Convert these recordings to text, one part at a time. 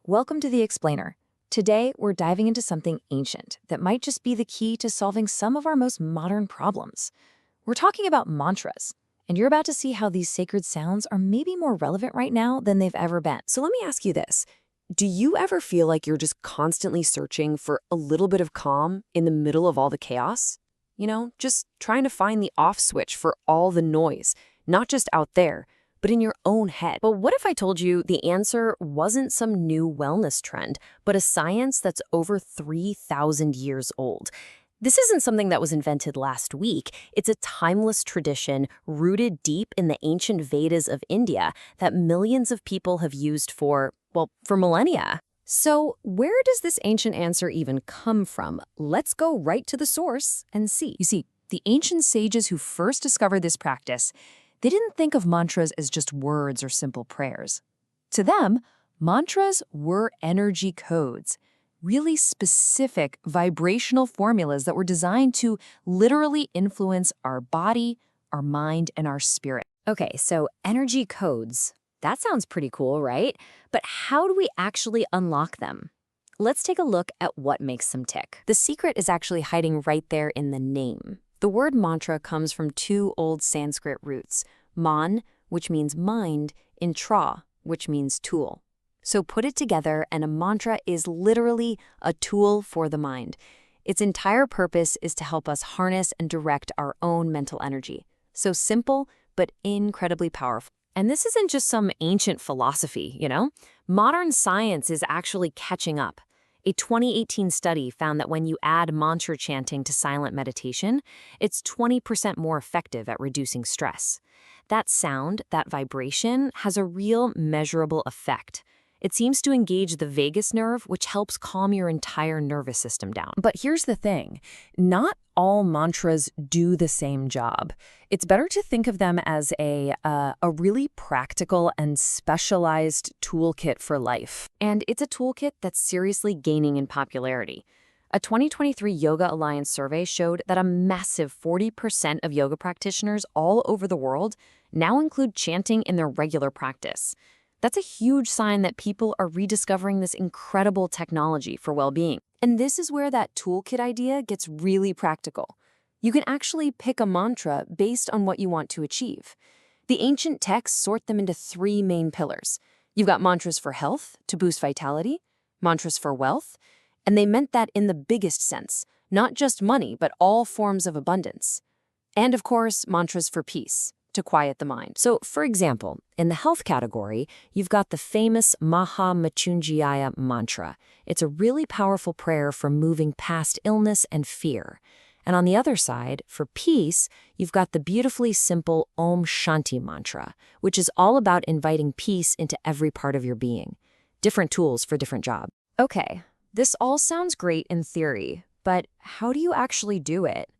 Welcome to The Explainer. Today, we're diving into something ancient that might just be the key to solving some of our most modern problems. We're talking about mantras, and you're about to see how these sacred sounds are maybe more relevant right now than they've ever been. So let me ask you this. Do you ever feel like you're just constantly searching for a little bit of calm in the middle of all the chaos? Just trying to find the off switch for all the noise, not just out there, but in your own head. But what if I told you the answer wasn't some new wellness trend, but a science that's over 3,000 years old? This isn't something that was invented last week. It's a timeless tradition rooted deep in the ancient Vedas of India that millions of people have used for millennia. So where does this ancient answer even come from? Let's go right to the source and see. You see, the ancient sages who first discovered this practice, they didn't think of mantras as just words or simple prayers. To them, mantras were energy codes, really specific vibrational formulas that were designed to literally influence our body, our mind, and our spirit. Okay, so energy codes. That sounds pretty cool, right? But how do we actually unlock them? Let's take a look at what makes them tick. The secret is actually hiding right there in the name. The word mantra comes from two old Sanskrit roots, man, which means mind, and tra, which means tool. So put it together, and a mantra is literally a tool for the mind. Its entire purpose is to help us harness and direct our own mental energy. So simple, but incredibly powerful. And this isn't just some ancient philosophy, Modern science is actually catching up. A 2018 study found that when you add mantra chanting to silent meditation, it's 20% more effective at reducing stress. That sound, that vibration, has a real measurable effect. It seems to engage the vagus nerve, which helps calm your entire nervous system down. But here's the thing. Not all mantras do the same job. It's better to think of them as a really practical and specialized toolkit for life. And it's a toolkit that's seriously gaining in popularity. A 2023 Yoga Alliance survey showed that a massive 40% of yoga practitioners all over the world now include chanting in their regular practice. That's a huge sign that people are rediscovering this incredible technology for well-being. And this is where that toolkit idea gets really practical. You can actually pick a mantra based on what you want to achieve. The ancient texts sort them into three main pillars. You've got mantras for health, to boost vitality, mantras for wealth, and they meant that in the biggest sense, not just money, but all forms of abundance. And of course, mantras for peace, to quiet the mind. So, for example, in the health category, you've got the famous Maha Mrityunjaya mantra. It's a really powerful prayer for moving past illness and fear. And on the other side, for peace, you've got the beautifully simple Om Shanti mantra, which is all about inviting peace into every part of your being. Different tools for different jobs. Okay, this all sounds great in theory, but how do you actually do it?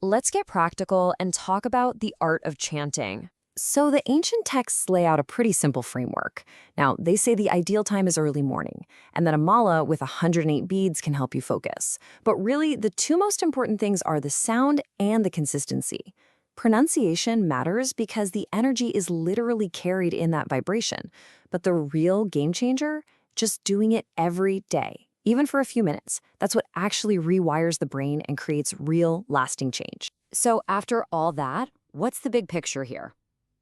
Let's get practical and talk about the art of chanting. So the ancient texts lay out a pretty simple framework. Now, they say the ideal time is early morning, and that a mala with 108 beads can help you focus. But really, the two most important things are the sound and the consistency. Pronunciation matters because the energy is literally carried in that vibration. But the real game changer? Just doing it every day. Even for a few minutes. That's what actually rewires the brain and creates real, lasting change. So after all that, what's the big picture here?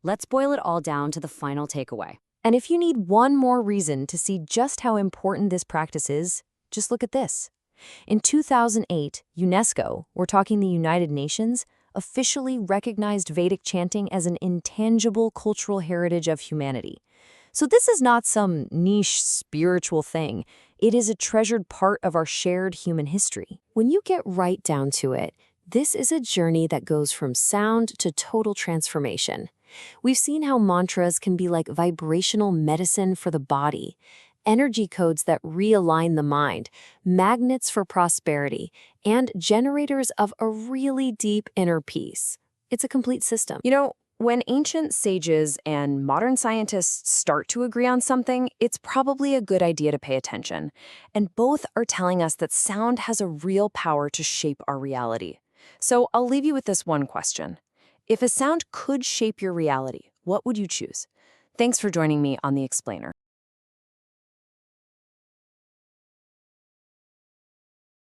Let's boil it all down to the final takeaway. And if you need one more reason to see just how important this practice is, just look at this. In 2008, UNESCO, we're talking the United Nations, officially recognized Vedic chanting as an intangible cultural heritage of humanity. So this is not some niche spiritual thing. It is a treasured part of our shared human history. When you get right down to it, this is a journey that goes from sound to total transformation. We've seen how mantras can be like vibrational medicine for the body, energy codes that realign the mind, magnets for prosperity, and generators of a really deep inner peace. It's a complete system. When ancient sages and modern scientists start to agree on something, it's probably a good idea to pay attention. And both are telling us that sound has a real power to shape our reality. So I'll leave you with this one question. If a sound could shape your reality, what would you choose? Thanks for joining me on The Explainer.